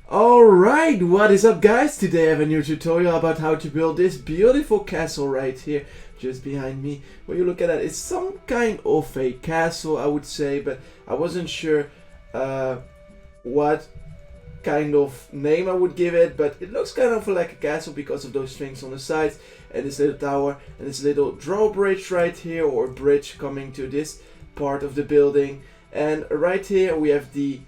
Alright, what is up guys? Today I have a new tutorial about how to build this beautiful castle right here, just behind me. When you look at it, it's some kind of a castle I would say, but I wasn't sure what kind of name I would give it, but it looks kind of like a castle because of those things on the sides, and this little tower, and this little drawbridge right here, or bridge coming to this part of the building. And right here we have the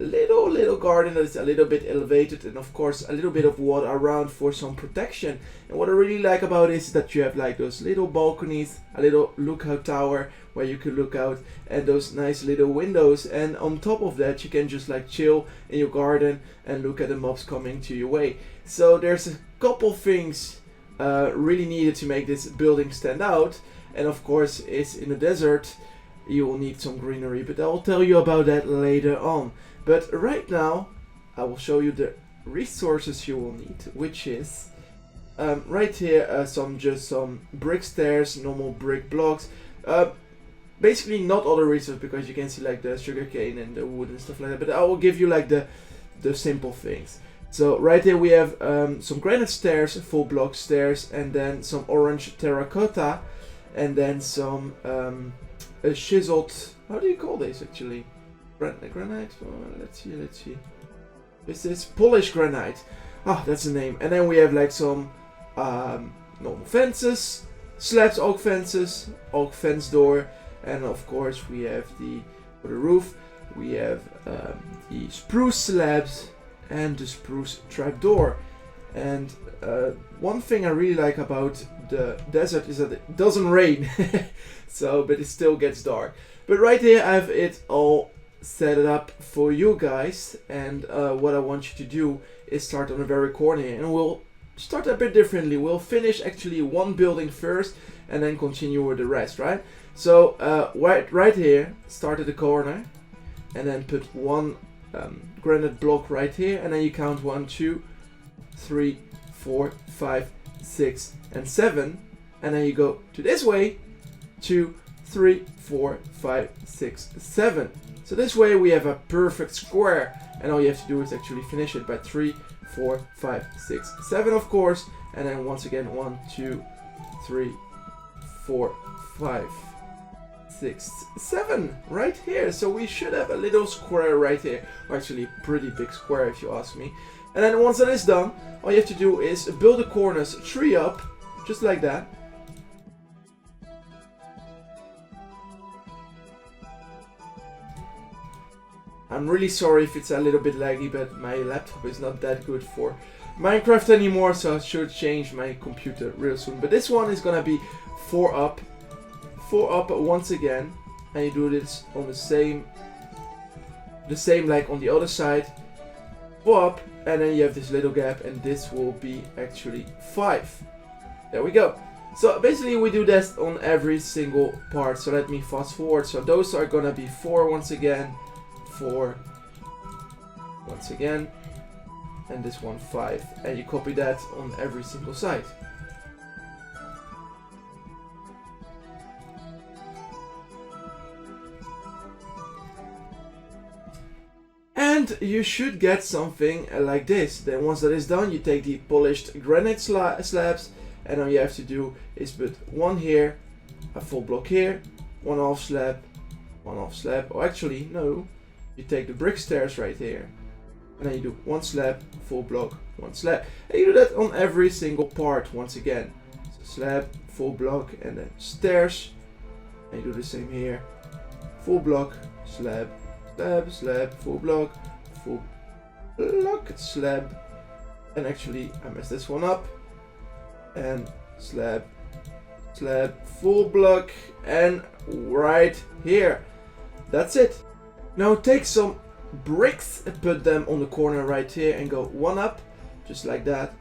little garden that is a little bit elevated, and of course a little bit of water around for some protection. And what I really like about this is that you have like those little balconies, a little lookout tower where you can look out, and those nice little windows, and on top of that you can just like chill in your garden and look at the mobs coming to your way. So there's a couple things really needed to make this building stand out, and of course it's in the desert. You will need some greenery, but I'll tell you about that later on. But right now, I will show you the resources you will need, which is right here, some brick stairs, normal brick blocks. Basically not all the resources, because you can see like the sugarcane and the wood and stuff like that, but I will give you like the simple things. So right here we have some granite stairs, full block stairs, and then some orange terracota, and then some chiseled, how do you call this actually? Granite? Oh, let's see. This is polished granite. Ah, that's the name. And then we have like some normal fences, slabs, oak fences, oak fence door, and of course we have for the roof, we have the spruce slabs and the spruce trapdoor. And one thing I really like about the desert is that it doesn't rain, but it still gets dark. But right here I have it all set it up for you guys, and what I want you to do is start on the very corner here, and we'll start a bit differently. We'll finish actually one building first and then continue with the rest, right? So right here, start at the corner and then put one granite block right here, and then you count 1, 2, 3, 4, 5, 6, and 7, and then you go to this way, 2, 3, 4, 5, 6, 7. So this way we have a perfect square, and all you have to do is actually finish it by 3, 4, 5, 6, 7 of course, and then once again 1, 2, 3, 4, 5, 6, 7 right here. So we should have a little square right here, or actually a pretty big square if you ask me. And then once that is done, all you have to do is build the corners 3 up, just like that. I'm really sorry if it's a little bit laggy, but my laptop is not that good for Minecraft anymore, so I should change my computer real soon. But this one is gonna be 4 up once again, and you do this on the same like on the other side. 4 up, and then you have this little gap, and this will be actually 5. There we go. So basically we do this on every single part. So let me fast forward. So those are gonna be 4 once again, 4 once again, and this one 5, and you copy that on every single side. And you should get something like this. Then once that is done, you take the polished granite slabs, and all you have to do is put one here, a full block here, one half slab, or actually no, you take the brick stairs right here, and then you do one slab, full block, one slab, and you do that on every single part once again. So slab, full block, and then stairs, and you do the same here, full block, slab, slab, slab, full block, slab, and actually I messed this one up, and slab, slab, full block, and right here. That's it. Now take some bricks and put them on the corner right here, and go 1 up, just like that,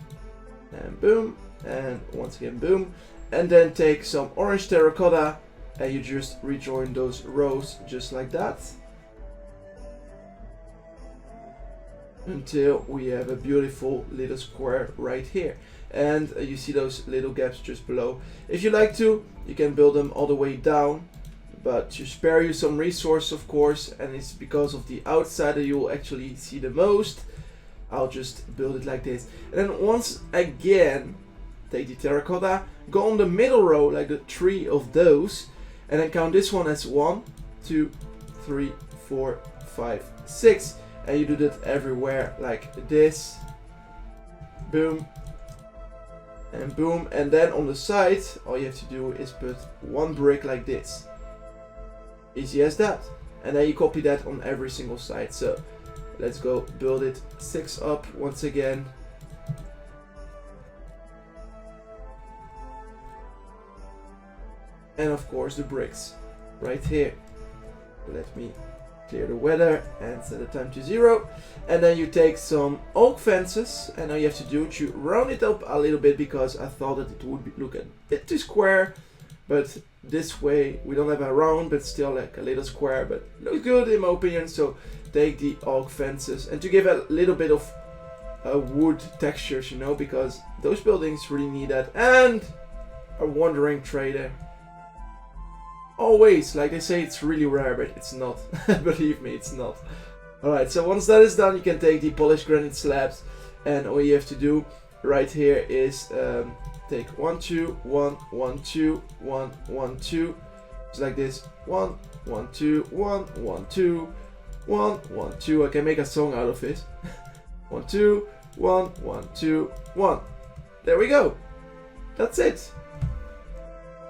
and boom, and once again boom, and then take some orange terracotta, and you just rejoin those rows just like that, until we have a beautiful little square right here. And you see those little gaps just below. If you like to, you can build them all the way down, but to spare you some resource of course, and it's because of the outside that you will actually see the most, I'll just build it like this. And then once again, take the terracota, go on the middle row, like the 3 of those, and then count this one as 1, 2, 3, 4, 5, 6. And you do that everywhere like this. Boom. And boom. And then on the side, all you have to do is put 1 brick like this. Easy as that. And then you copy that on every single side. So let's go build it 6 up once again. And of course the bricks right here. Let me clear the weather and set the time to 0. And then you take some oak fences, and all you have to do is you round it up a little bit, because I thought that it would look a bit too square. But this way we don't have a round, but still like a little square, but looks good in my opinion. So take the oak fences, and to give a little bit of wood textures, you know, because those buildings really need that. And a wandering trader. Always, like they say, it's really rare, but it's not. Believe me, it's not. Alright, so once that is done, you can take the polished granite slabs, and all you have to do right here is take 1, 2, 1, 1, 2, 1, 1, 2, just like this. 1, 1, 2, 1, 1, 2, 1, 1, 2. I can make a song out of it. 1, 2, 1, 1, 2, 1. There we go. That's it.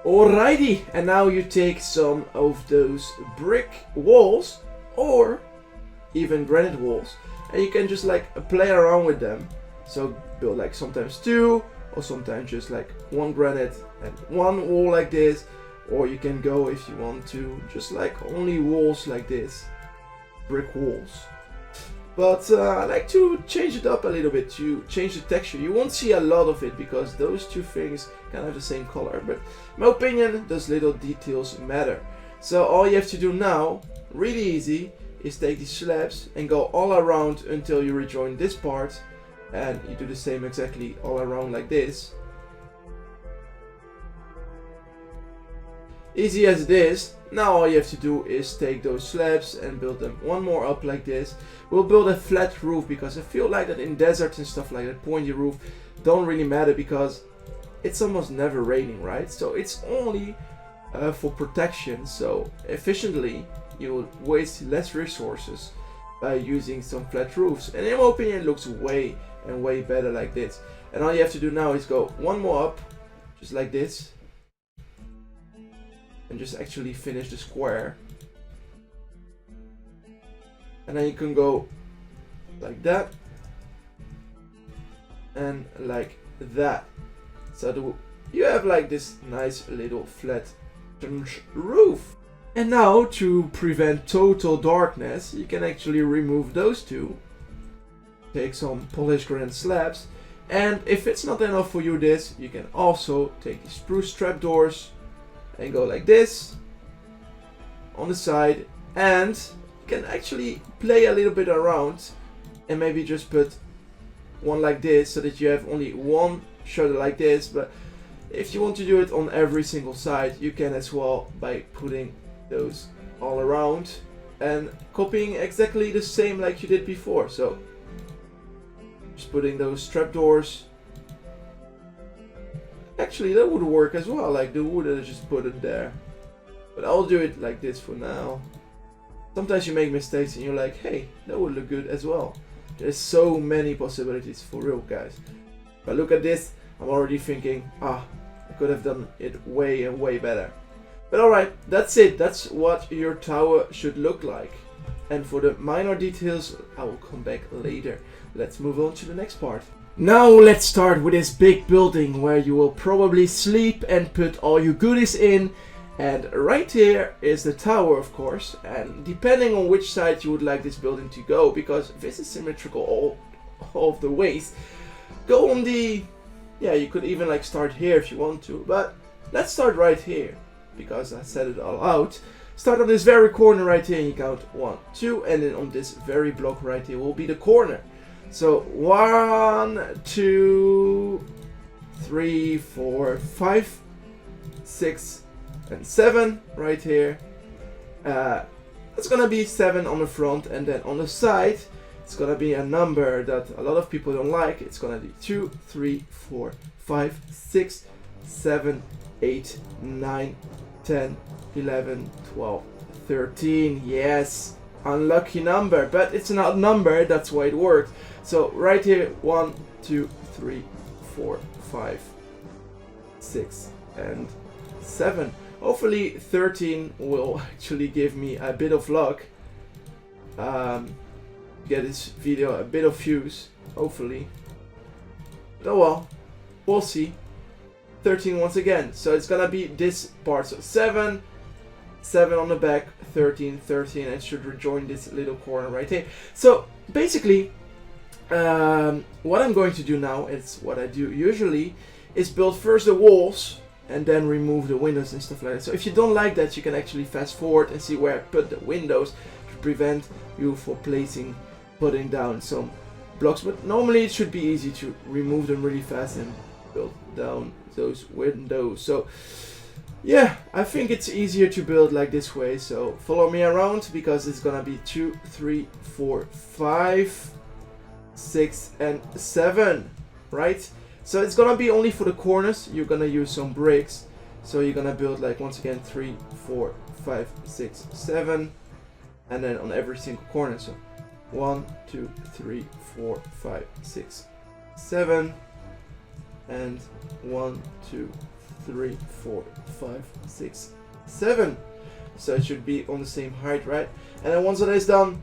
Alrighty, and now you take some of those brick walls, or even granite walls, and you can just like play around with them. So build like sometimes 2, or sometimes just like 1 granite and 1 wall like this, or you can go, if you want to, just like only walls like this, brick walls. But I like to change it up a little bit, to change the texture. You won't see a lot of it because those 2 things can have the same color, but in my opinion, those little details matter. So all you have to do now, really easy, is take these slabs and go all around until you rejoin this part, and you do the same exactly all around like this. Easy as it is. Now all you have to do is take those slabs and build them 1 more up like this. We'll build a flat roof, because I feel like that in deserts and stuff like that, pointy roof don't really matter, because it's almost never raining, right? So it's only for protection. So efficiently you will waste less resources by using some flat roofs, and in my opinion it looks way and way better like this. And all you have to do now is go 1 more up, just like this, and just actually finish the square. And then you can go like that and like that. So you have like this nice little flat roof. And now, to prevent total darkness, you can actually remove those 2. Take some polished granite slabs, and if it's not enough for you this, you can also take the spruce trapdoors and go like this on the side, and you can actually play a little bit around and maybe just put 1 like this, so that you have only 1 shutter like this. But if you want to do it on every single side, you can as well, by putting those all around and copying exactly the same like you did before. So just putting those trapdoors. Actually, that would work as well, like the wood that I just put it there. But I'll do it like this for now. Sometimes you make mistakes and you're like, hey, that would look good as well. There's so many possibilities, for real, guys. But look at this, I'm already thinking, I could have done it way and way better. But alright, that's it. That's what your tower should look like. And for the minor details, I will come back later. Let's move on to the next part. Now let's start with this big building where you will probably sleep and put all your goodies in. And right here is the tower, of course. And depending on which side you would like this building to go, because this is symmetrical all of the ways, go on the... Yeah, you could even like start here if you want to. But let's start right here, because I set it all out. Start on this very corner right here, and you count 1, 2, and then on this very block right here will be the corner. So 1, 2, 3, 4, 5, 6, and 7 right here. It's gonna be 7 on the front, and then on the side it's gonna be a number that a lot of people don't like. It's gonna be 2, 3, 4, 5, 6, 7, 8, 9, 10, 11, 12, 13. Yes, unlucky number, but it's an odd number, that's why it worked. So right here, 1, 2, 3, 4, 5, 6, and 7. Hopefully 13 will actually give me a bit of luck. Get this video a bit of views, hopefully. But oh well, we'll see. 13 once again, so it's gonna be this part. So 7, 7 on the back, 13, 13, and should rejoin this little corner right here. So basically, what I'm going to do now is what I do usually is build first the walls and then remove the windows and stuff like that. So if you don't like that, you can actually fast forward and see where I put the windows to prevent you from putting down some blocks. But normally it should be easy to remove them really fast and build down those windows. So yeah, I think it's easier to build like this way. So follow me around, because it's gonna be 2, 3, 4, 5, 6, and 7, right? So it's gonna be only for the corners. You're gonna use some bricks. So you're gonna build like once again 3, 4, 5, 6, 7, and then on every single corner. So 1, 2, 3, 4, 5, 6, 7, and 1, 2, 3, 4, 5, 6, 7. So it should be on the same height, right? And then once that is done,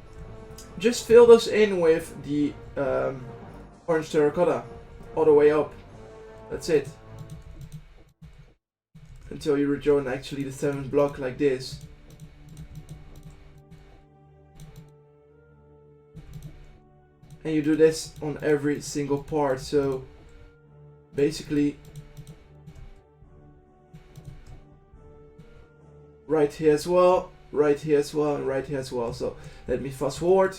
just fill those in with the orange terracotta all the way up. That's it. Until you rejoin actually the 7th block like this. And you do this on every single part. So basically right here as well, right here as well, and right here as well. So let me fast forward.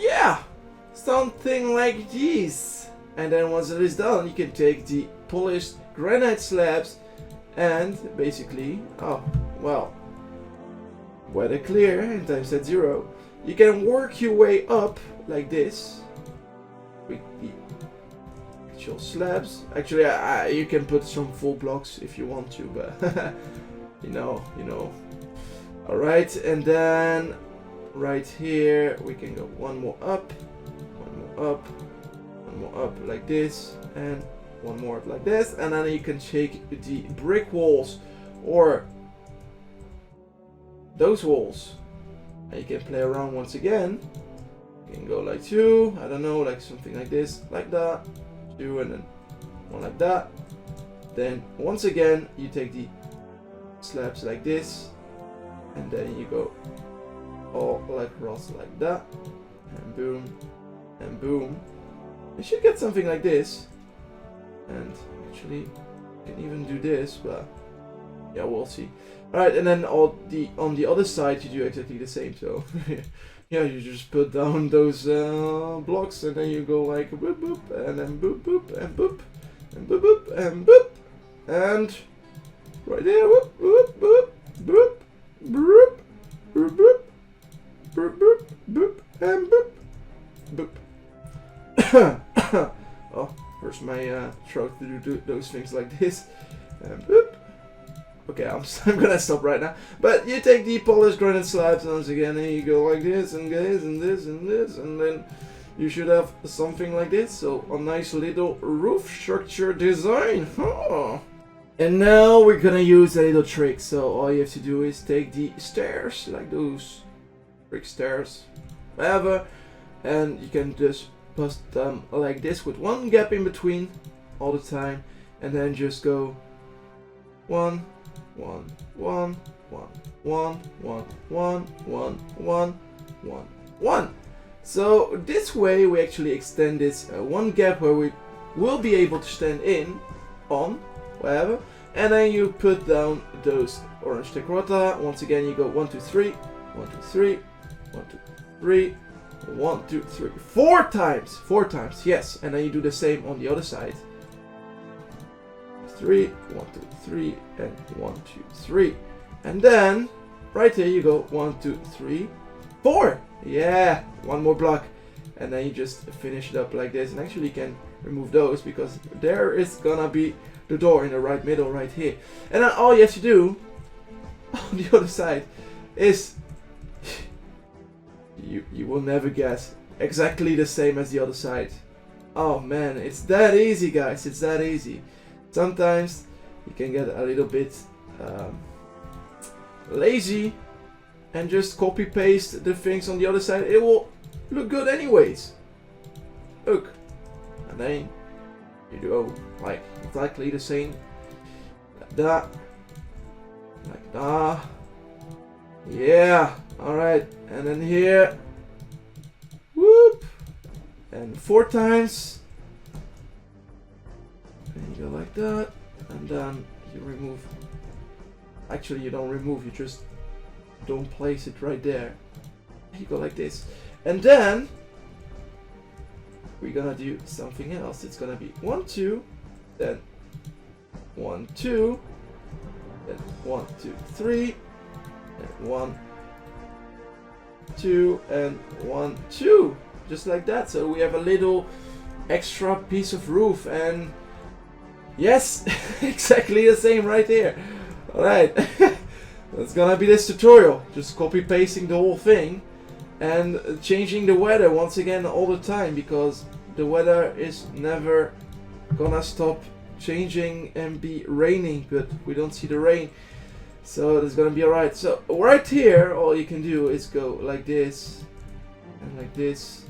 Yeah, something like this. And then once it is done, you can take the polished granite slabs and basically, oh well, weather clear and times at 0. You can work your way up like this with the actual slabs. Actually, you can put some full blocks if you want to, but you know. All right, and then right here we can go one more up, one more up, one more up like this, and one more up like this, and then you can take the brick walls or those walls, and you can play around once again. You can go like 2, I don't know, like something like this, like that, 2, and then 1 like that. Then once again you take the slabs like this, and then you go all like across like that, and boom, and boom. You should get something like this, and actually you can even do this, but yeah, we'll see. Alright, and then on the other side you do exactly the same. So yeah, you just put down those blocks, and then you go like boop boop, and then boop boop, and boop, and boop boop, and boop, and right there, boop boop boop boop boop boop boop boop boop boop, and boop boop. Oh, where's my throat to do those things like this, and boop. Okay, I'm gonna stop right now. But you take the polished granite slabs once again, and you go like this, and this, and this, and this, and then you should have something like this. So a nice little roof structure design. Oh. And now we're gonna use a little trick. So all you have to do is take the stairs, like those brick stairs, whatever, and you can just post them like this with one gap in between all the time, and then just go 1, 1, 1, 1, 1, 1, 1, 1, 1, 1, 1. So this way we actually extend this one gap where we will be able to stand in, on, whatever, and then you put down those orange terracota. Once again you go 1, 2, 3, 1, 2, 3, 1, 2, 3, 1, 2, 3, 4 times, 4 times, yes, and then you do the same on the other side. 3, 1, 2, 3, and 1, 2, 3, and then right here you go 1, 2, 3, 4. Yeah, one more block, and then you just finish it up like this. And actually you can remove those because there is gonna be the door in the right middle right here. And then all you have to do on the other side is you will never guess, exactly the same as the other side. Oh man, it's that easy, guys, it's that easy. Sometimes you can get a little bit lazy and just copy paste the things on the other side. It will look good anyways. Look, and then you do like exactly the same, like that, like that. Yeah, all right, and then here, whoop, and 4 times. And you go like that, and then you remove. Actually, you don't remove, you just don't place it right there. You go like this, and then we're gonna do something else. It's gonna be 1, 2, then 1, 2, then 1, 2, 3, and 1, 2, and 1, 2, just like that. So we have a little extra piece of roof, and yes, exactly the same right here. All right. That's gonna be this tutorial, just copy pasting the whole thing and changing the weather once again all the time, because the weather is never gonna stop changing and be raining, but we don't see the rain, so it's gonna be alright. So right here all you can do is go like this and like this,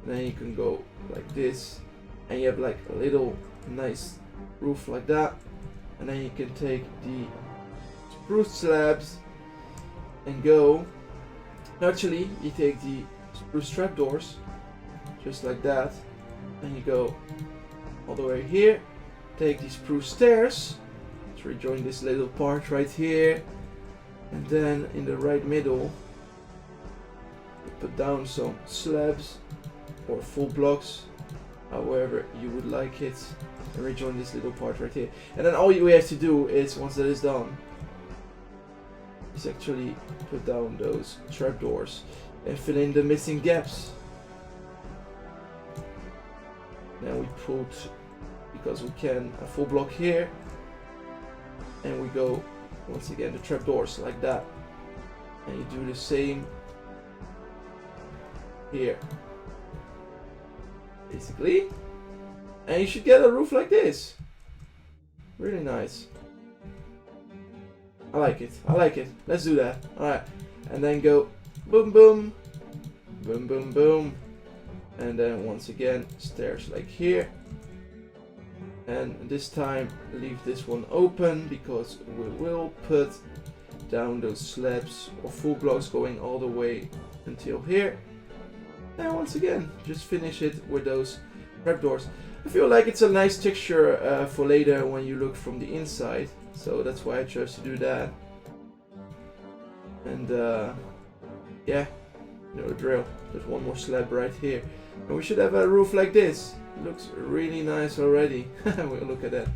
and then you can go like this, and you have like a little nice roof like that, and then you can take the spruce slabs and go. Actually, you take the spruce trapdoors just like that, and you go all the way here. Take the spruce stairs to rejoin this little part right here, and then in the right middle you put down some slabs or full blocks, however you would like it, and rejoin this little part right here. And then all we have to do is, once that is done, is actually put down those trapdoors and fill in the missing gaps. Now we put, because we can, a full block here, and we go once again the trapdoors like that, and you do the same here basically, and you should get a roof like this. Really nice. I like it. I like it. Let's do that. Alright. And then go boom boom. Boom boom boom. And then once again stairs like here. And this time leave this one open, because we will put down those slabs or full blocks going all the way until here. And once again just finish it with those trapdoors. I feel like it's a nice texture for later when you look from the inside. So that's why I chose to do that. And yeah, you know the drill. There's one more slab right here, and we should have a roof like this. It looks really nice already. We'll look at that.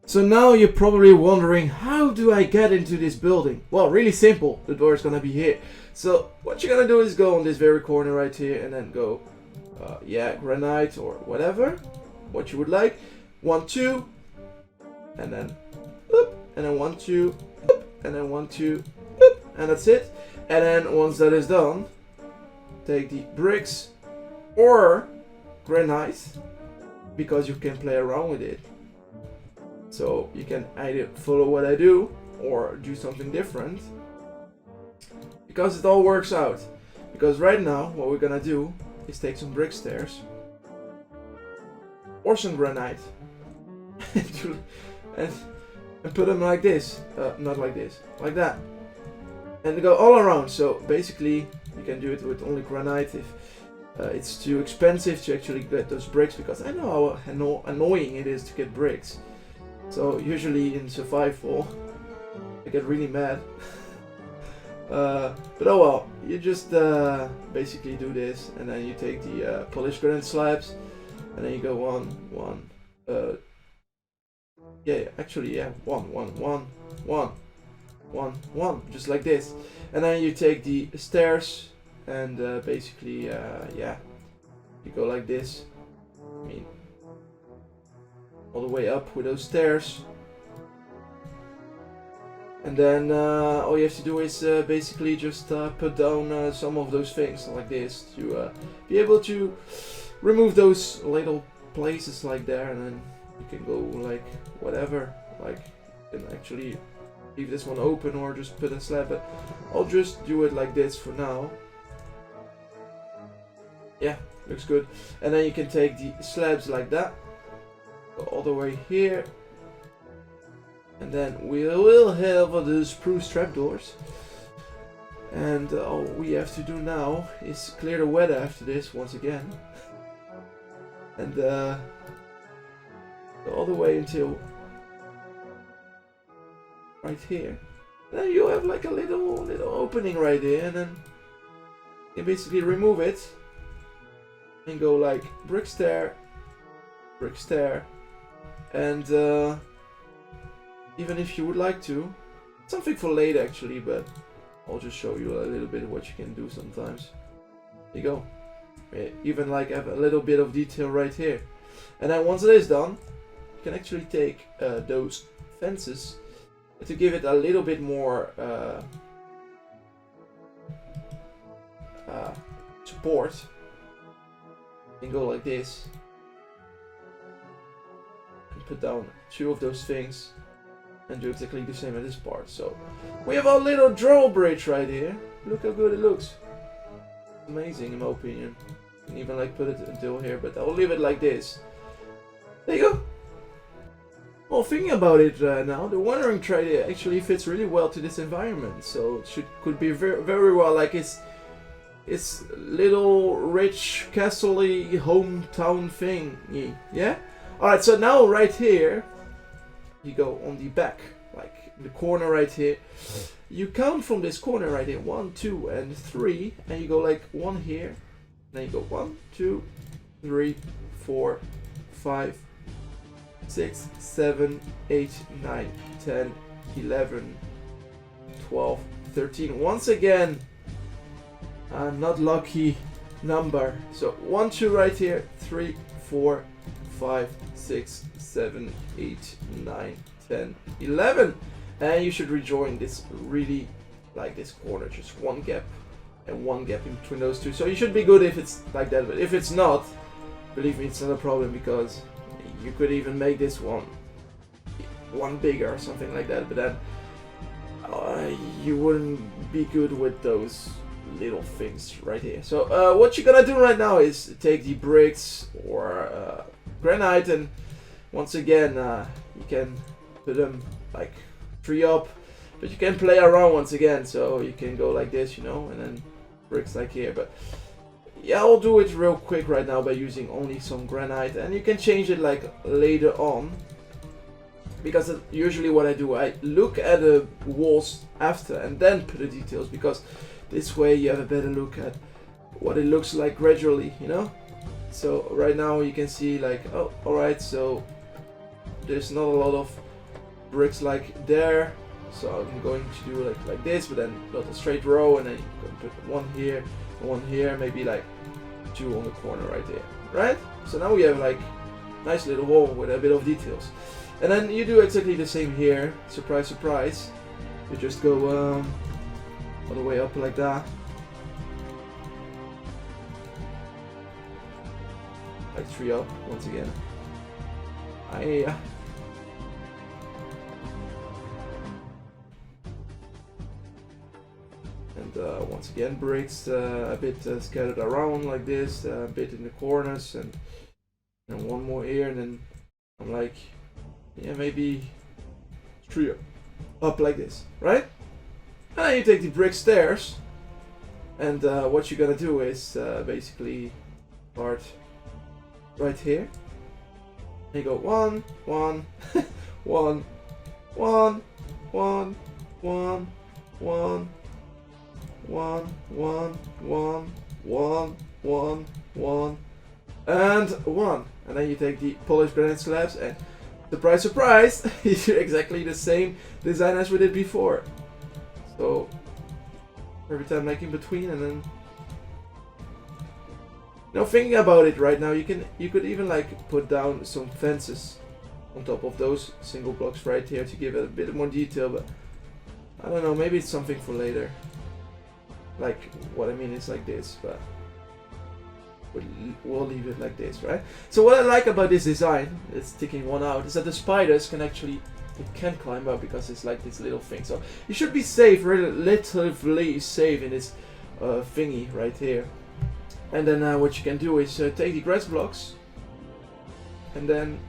So now you're probably wondering, how do I get into this building? Well, really simple. The door is gonna be here. So what you're gonna do is go on this very corner right here, and then go yeah, granite or whatever, what you would like. 1, 2, and then boop, and then 1, 2, boop, and then 1, 2, boop, and that's it. And then once that is done, take the bricks or granite, because you can play around with it. So you can either follow what I do or do something different, because it all works out. Because right now what we're gonna do is take some brick stairs or some granite and put them like this, not like this, like that, and go all around. So basically you can do it with only granite if it's too expensive to actually get those bricks, because I know how annoying it is to get bricks. So usually in survival I get really mad. But oh well, you just basically do this, and then you take the polished granite slabs, and then you go one, one, just like this. And then you take the stairs, and basically, you go like this. I mean, all the way up with those stairs. And then all you have to do is basically just put down some of those things like this to be able to remove those little places like there, and then you can go like whatever. Like you can actually leave this one open or just put a slab, but I'll just do it like this for now. Yeah, looks good. And then you can take the slabs like that, go all the way here. And then we will have the spruce trapdoors. And all we have to do now is clear the weather after this once again. And go all the way until right here. And then you have like a little opening right there, and then you basically remove it and go like brick stair, and even if you would like to, something for later actually, but I'll just show you a little bit of what you can do sometimes. There you go. Even like have a little bit of detail right here. And then once it is done, you can actually take those fences to give it a little bit more support. You can go like this and put down 2 of those things. And do exactly the same at this part. So we have our little drawbridge right here. Look how good it looks. Amazing in my opinion. You can even like put it until here, but I'll leave it like this. There you go. Well, thinking about it now, the wandering trade actually fits really well to this environment. So it could be very well like it's little rich castle-y hometown thing. Yeah. All right. So now right here, you go on the back, like in the corner right here. You count from this corner right here, 1, 2, and 3, and you go like 1 here. Then you go 1, 2, 3, 4, 5, 6, 7, 8, 9, 10, 11, 12, 13. Once again, not lucky number. So 1, 2 right here, 3, 4, 5, 6, 7, 8, 9, 10, 11. And you should rejoin this really like this corner, just 1 gap and 1 gap in between those 2. So you should be good if it's like that, but if it's not, believe me, it's not a problem, because you could even make this one bigger or something like that, but then you wouldn't be good with those little things right here. So what you're gonna do right now is take the bricks or granite, and once again you can put them like 3 up, but you can play around once again, so you can go like this, you know, and then bricks like here. But yeah, I'll do it real quick right now by using only some granite, and you can change it like later on, because usually what I do, I look at the walls after and then put the details, because this way you have a better look at what it looks like gradually, you know. So right now you can see like, oh, alright, so there's not a lot of bricks like there, so I'm going to do like this, but then not a straight row, and then you can put 1 here, maybe like 2 on the corner right there, right? So now we have like nice little wall with a bit of details. And then you do exactly the same here. Surprise, surprise. You just go all the way up like that. Like 3 up once again. And once again bricks a bit scattered around like this, a bit in the corners, and 1 more here, and then I'm like, yeah, maybe 3 up like this, right? And then you take the brick stairs, and what you're gonna do is basically part right here. And you go 1, 1, 1, 1, 1, 1, 1, 1, 1, 1, 1, 1, 1, and 1. And then you take the polished granite slabs and surprise, surprise, you do exactly the same design as we did before. So every time like in between, and then thinking about it right now, you could even like put down some fences on top of those single blocks right here to give it a bit more detail, but I don't know, maybe it's something for later. Like what I mean is like this, but we'll leave it like this, right? So what I like about this design, it's sticking one out, is that the spiders can actually, it can climb up because it's like this little thing. So you should be safe, relatively safe in this thingy right here. And then what you can do is take the grass blocks, and then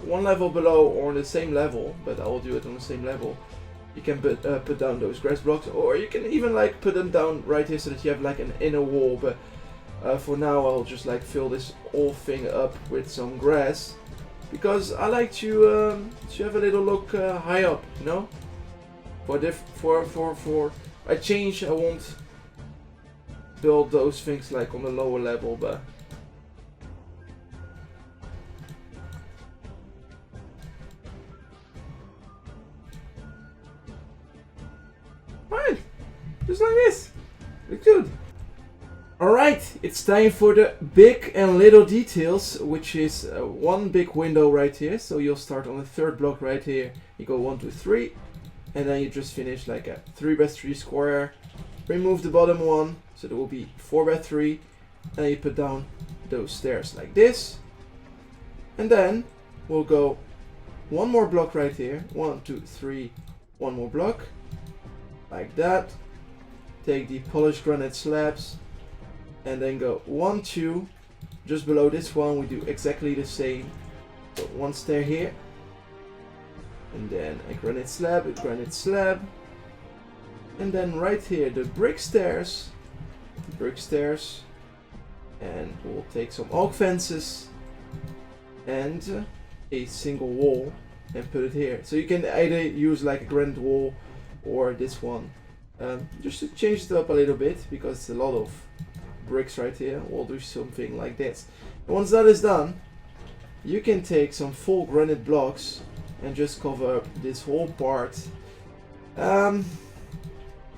one level below or on the same level, but I will do it on the same level, you can put down those grass blocks, or you can even like put them down right here so that you have like an inner wall. But for now I'll just like fill this whole thing up with some grass, because I like to have a little look high up, you know. For a change, I won't build those things like on the lower level, but right, just like this. Look good. Alright, it's time for the big and little details, which is one big window right here. So you'll start on the third block right here. You go 1, 2, 3, and then you just finish like a 3x3 square. Remove the bottom one, so there will be 4x3, and then you put down those stairs like this. And then we'll go one more block right here. 1, 2, 3, one more block. Like that. Take the polished granite slabs, and then go 1, 2. Just below this one we do exactly the same. So one stair here, and then a granite slab, and then right here the brick stairs, and we'll take some oak fences and a single wall and put it here. So you can either use like a granite wall or this one, just to change it up a little bit, because it's a lot of bricks right here. We'll do something like this. And once that is done, you can take some full granite blocks and just cover up this whole part.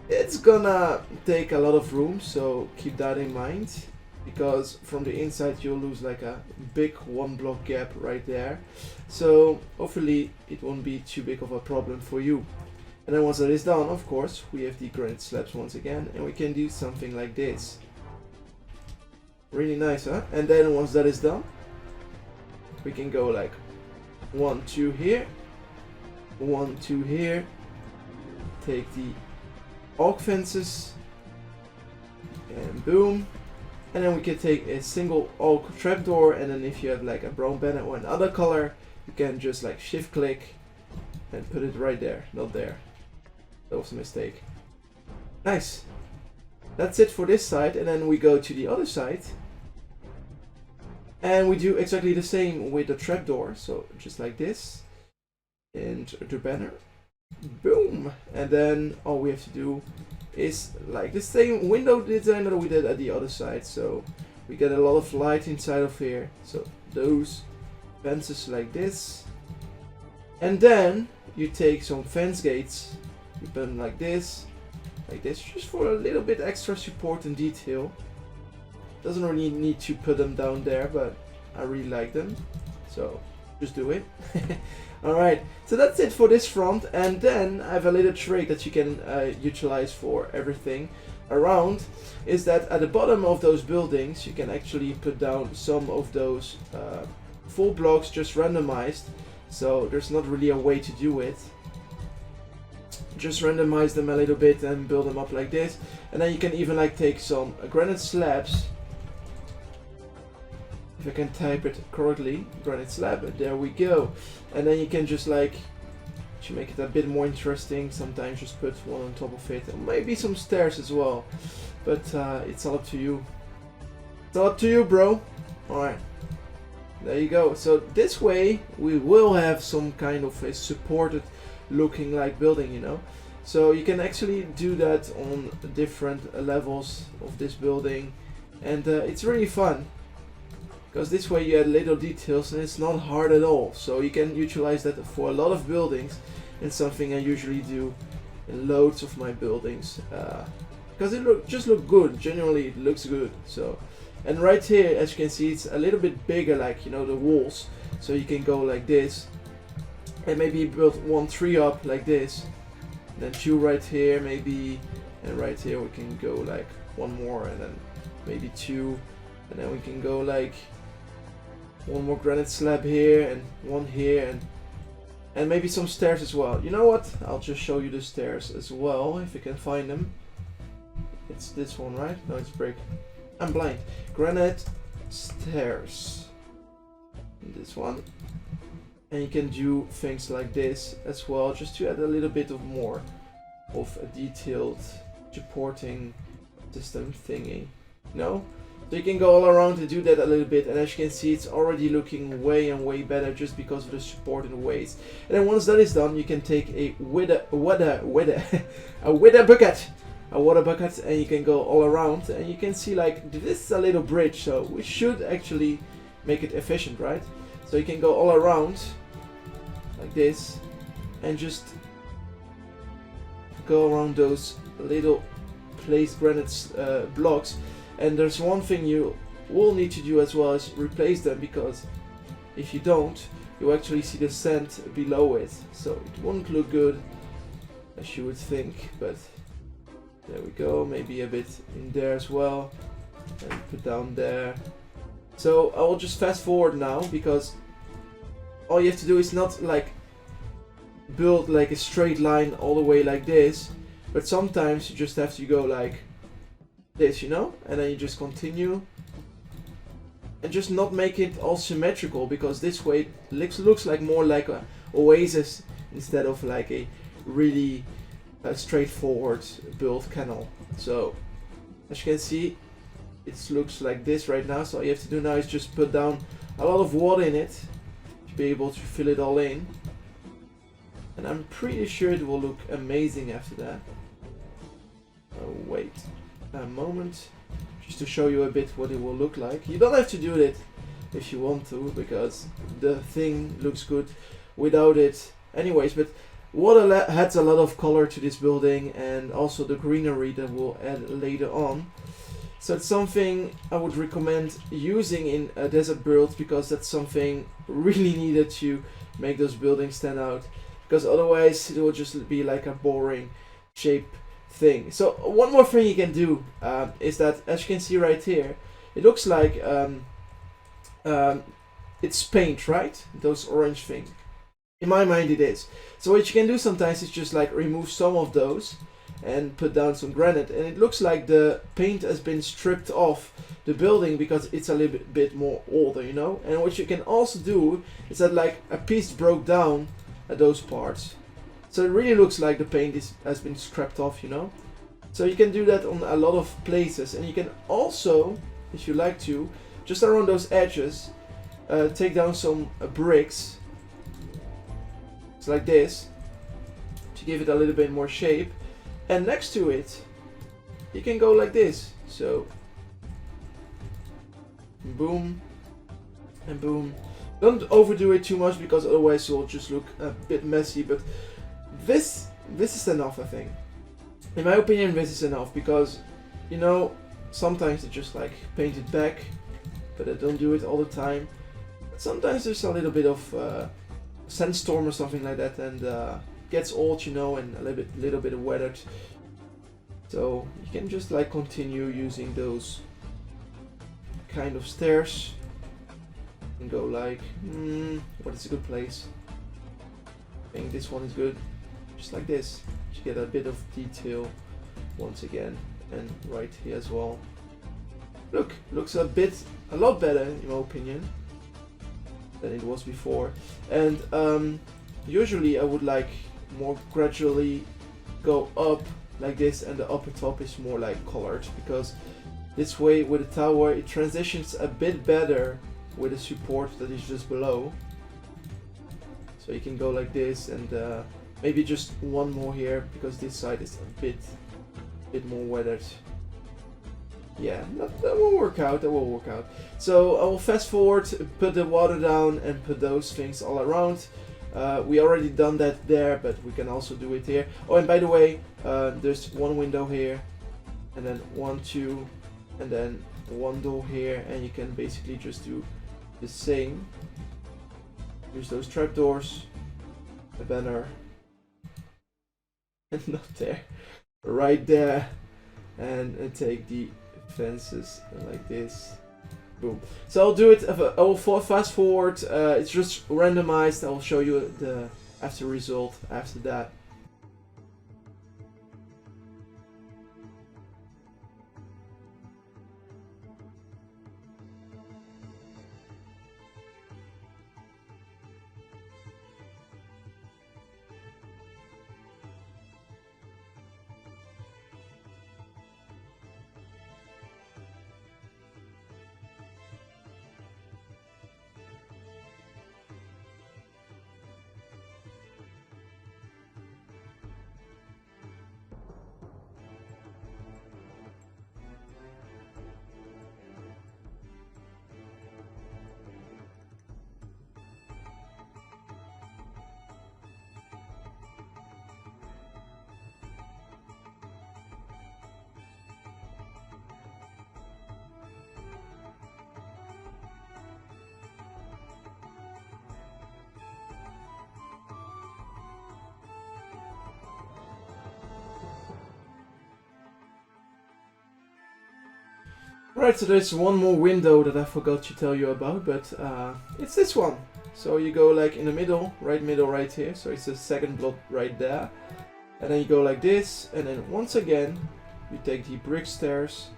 It's gonna take a lot of room, so keep that in mind, because from the inside you'll lose like a big 1 block gap right there. So hopefully it won't be too big of a problem for you. And then once that is done, of course, we have the granite slabs once again, and we can do something like this. Really nice, huh? And then once that is done, we can go like 1, 2 here, 1, 2 here, take the oak fences, and boom. And then we can take a single oak trapdoor, and then if you have like a brown banner or another color, you can just like shift click and put it right there, not there. That was a mistake. Nice. That's it for this side, and then we go to the other side. And we do exactly the same with the trapdoor, so just like this. And the banner. Boom! And then all we have to do is like the same window design that we did at the other side. So we get a lot of light inside of here. So those fences like this. And then you take some fence gates, you put them like this, just for a little bit extra support and detail. Doesn't really need to put them down there, but I really like them, so just do it. Alright, so that's it for this front, and then I have a little trick that you can utilize for everything around, is that at the bottom of those buildings you can actually put down some of those full blocks just randomized, so there's not really a way to do it. Just randomize them a little bit and build them up like this, and then you can even like take some granite slabs. If I can type it correctly, granite slab, there we go. And then you can just like, to make it a bit more interesting, sometimes just put one on top of it, and maybe some stairs as well. But it's all up to you. It's all up to you, bro. Alright, there you go. So this way we will have some kind of a supported looking like building, you know. So you can actually do that on different levels of this building, and it's really fun because this way you add little details and it's not hard at all. So you can utilize that for a lot of buildings, and something I usually do in loads of my buildings because it just look good. Generally it looks good. So, and right here, as you can see, it's a little bit bigger, like, you know, the walls, so you can go like this and maybe build 1 tree up like this, then 2 right here maybe, and right here we can go like 1 more, and then maybe 2, and then we can go like 1 more granite slab here and 1 here, and maybe some stairs as well. You know what, I'll just show you the stairs as well if you can find them. It's this one, right? No, it's brick. I'm blind. Granite stairs. This one. And you can do things like this as well, just to add a little bit of more of a detailed supporting system thingy. No? So you can go all around and do that a little bit, and as you can see, it's already looking way and way better just because of the support in the ways. And then once that is done, you can take a water bucket, and you can go all around, and you can see like this is a little bridge, so we should actually make it efficient, right? So you can go all around like this and just go around those little placed granite blocks. And there's one thing you will need to do as well, is replace them, because if you don't, you actually see the sand below it, so it won't look good as you would think. But there we go, maybe a bit in there as well, and put down there. So I will just fast forward now, because all you have to do is not like build like a straight line all the way like this, but sometimes you just have to go like this, you know, and then you just continue and just not make it all symmetrical, because this way it looks like more like a oasis instead of like a really straightforward built canal. So as you can see, it looks like this right now. So all you have to do now is just put down a lot of water in it to be able to fill it all in, and I'm pretty sure it will look amazing after that. Oh, wait a moment, just to show you a bit what it will look like. You don't have to do it if you want to, because the thing looks good without it anyways, but water adds a lot of color to this building, and also the greenery that we'll add later on. So it's something I would recommend using in a desert build, because that's something really needed to make those buildings stand out, because otherwise it will just be like a boring shape thing. So one more thing you can do is that, as you can see right here, it looks like it's paint, right? Those orange things. In my mind it is. So what you can do sometimes is just like remove some of those and put down some granite, and it looks like the paint has been stripped off the building because it's a little bit more older, you know. And what you can also do is that like a piece broke down at those parts, so it really looks like the paint has been scrapped off, you know. So you can do that on a lot of places, and you can also, if you like to, just around those edges, take down some bricks. It's like this, to give it a little bit more shape, and next to it you can go like this. So boom and boom. Don't overdo it too much, because otherwise it will just look a bit messy, but this is enough, I think. In my opinion, this is enough, because, you know, sometimes I just like paint it back, but I don't do it all the time. But sometimes there's a little bit of sandstorm or something like that, and gets old, you know, and a little bit weathered. So you can just like continue using those kind of stairs and go like, what is a good place? I think this one is good. Just like this, to get a bit of detail once again, and right here as well. Look, looks a lot better in my opinion than it was before. And usually I would like more gradually go up like this, and the upper top is more like colored, because This way with the tower it transitions a bit better with the support that is just below. So you can go like this, and maybe just one more here because this side is a bit more weathered. Yeah, that will work out, that will work out. So I will fast forward, put the water down and put those things all around. We already done that there, but we can also do it here. Oh, and by the way, there's one window here, and then 1, 2, and then one door here, and you can basically just do the same. Use those trapdoors, a banner, and not there, right there, and take the fences like this. Boom. So I'll do it. I will fast forward. It's just randomized. I'll show you the after result after that. Right, so there's one more window that I forgot to tell you about, but it's this one. So you go like in the middle right here, so it's the second block right there. And then you go like this, and then once again, you take the brick stairs.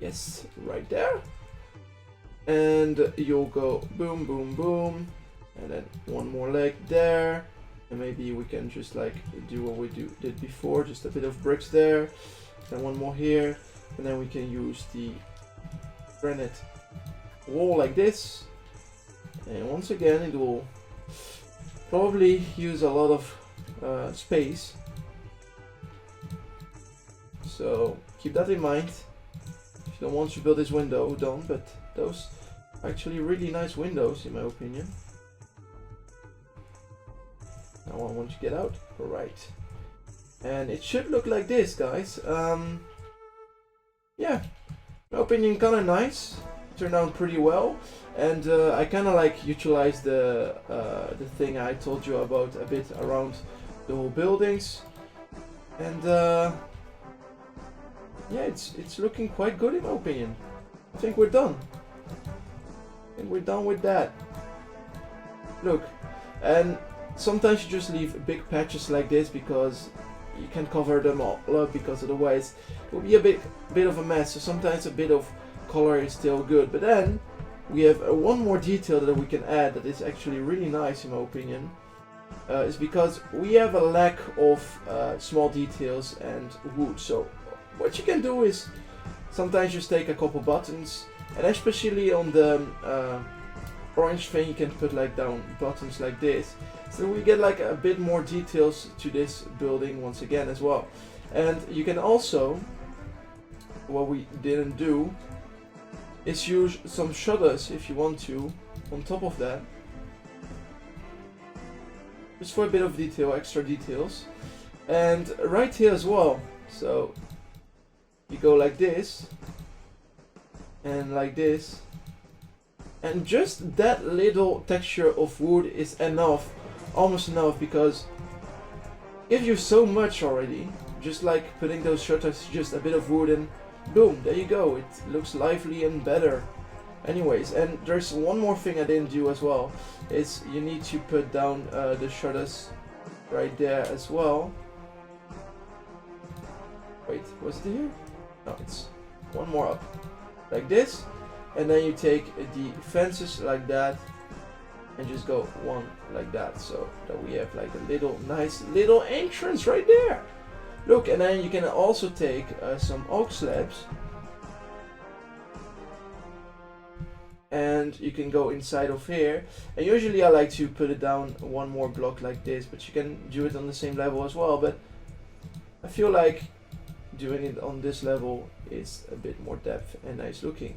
Yes, right there. And you'll go boom, boom, boom. And then one more leg there. And maybe we can just like do what we did before, just a bit of bricks there. Then one more here, and then we can use the granite wall like this. And once again, it will probably use a lot of space. So keep that in mind. If you don't want to build this window, don't. But those are actually really nice windows, in my opinion. Now I want to get out. All right. And it should look like this, guys. Yeah, in my opinion, kind of nice. Turned out pretty well, and I kind of like utilize the thing I told you about a bit around the whole buildings, and yeah, it's looking quite good in my opinion. I think we're done. I think we're done with that. Look, and sometimes you just leave big patches like this because you can cover them all up, because otherwise it will be a bit of a mess. So sometimes a bit of color is still good, but then we have one more detail that we can add that is actually really nice in my opinion. Is because we have a lack of small details and wood. So what you can do is sometimes just take a couple buttons, and especially on the orange thing you can put like down buttons like this. So we get like a bit more details to this building once again as well. And you can also, what we didn't do, is use some shutters if you want to on top of that. Just for a bit of detail, extra details. And right here as well. So you go like this and like this. And just that little texture of wood is enough. Almost enough, because give you so much already. Just like putting those shutters, just a bit of wood, and boom, there you go. It looks lively and better. Anyways, and there's one more thing I didn't do as well. Is you need to put down the shutters right there as well. Wait, was it here? No, it's one more up. Like this. And then you take the fences like that. And just go one like that, so that we have like a little nice little entrance right there. Look, and then you can also take some oak slabs and you can go inside of here, and usually I like to put it down one more block like this, but you can do it on the same level as well, but I feel like doing it on this level is a bit more depth and nice looking.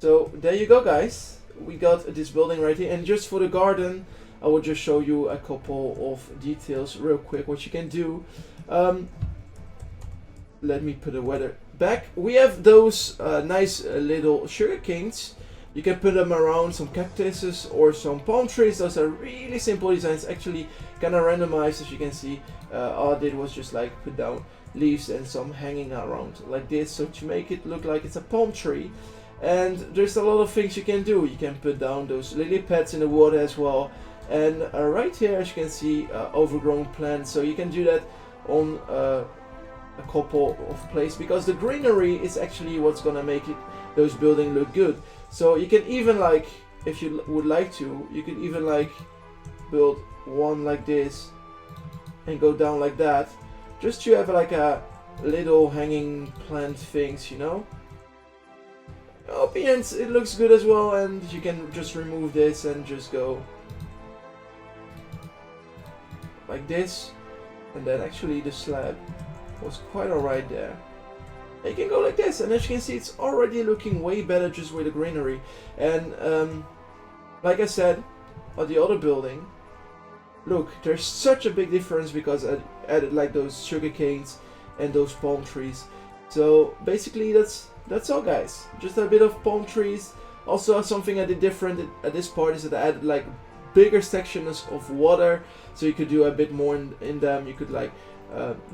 So there you go, guys, we got this building right here. And just for the garden, I will just show you a couple of details real quick what you can do. Let me put the weather back. We have those nice little sugar canes. You can put them around some cactuses or some palm trees. Those are really simple designs, actually kind of randomized, as you can see. All I did was just like put down leaves and some hanging around like this, so to make it look like it's a palm tree. And there's a lot of things you can do. You can put down those lily pads in the water as well. And right here, as you can see, overgrown plants. So you can do that on a couple of places, because the greenery is actually what's gonna make those buildings look good. So you can even, like, if you would like to, you can even like build one like this and go down like that, just to have like a little hanging plant things, you know. Opinions, it looks good as well, and you can just remove this and just go like this, and then actually the slab was quite alright there. You can go like this, and as you can see, it's already looking way better just with the greenery. And like I said, on the other building, look, there's such a big difference because I added like those sugar canes and those palm trees. So basically that's all, guys. Just a bit of palm trees. Also, something I did different at this part is that I added like bigger sections of water, so you could do a bit more in them. You could like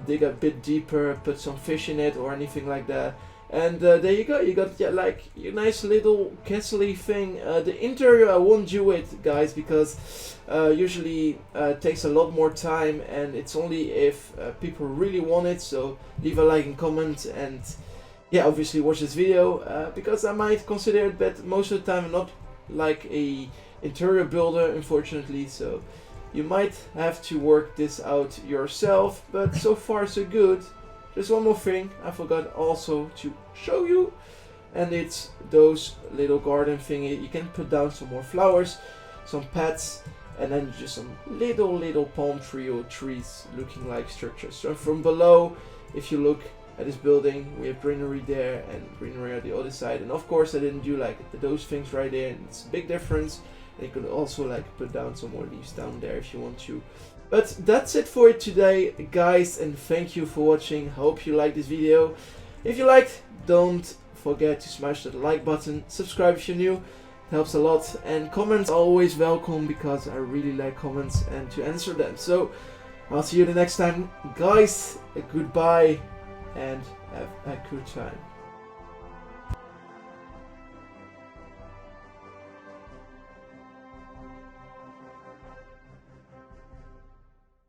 dig a bit deeper, put some fish in it or anything like that. And there you go, you got like your nice little castle-y thing. The interior I won't do it, guys, because usually it takes a lot more time, and it's only if people really want it. So leave a like and comment, and yeah, obviously watch this video, because I might consider it, but most of the time I'm not like a interior builder, unfortunately, so you might have to work this out yourself. But so far so good. There's one more thing I forgot also to show you, and it's those little garden thingy. You can put down some more flowers, some pads, and then just some little palm tree or trees looking like structures. So from below, if you look at this building, we have greenery there and greenery on the other side. And of course I didn't do like those things right there, and it's a big difference. And you could also like put down some more leaves down there if you want to. But that's it for it today, guys, and thank you for watching. Hope you liked this video. If you liked, don't forget to smash that like button, subscribe if you're new, it helps a lot, and comments are always welcome because I really like comments and to answer them. So I'll see you the next time, guys. Goodbye and have a good time.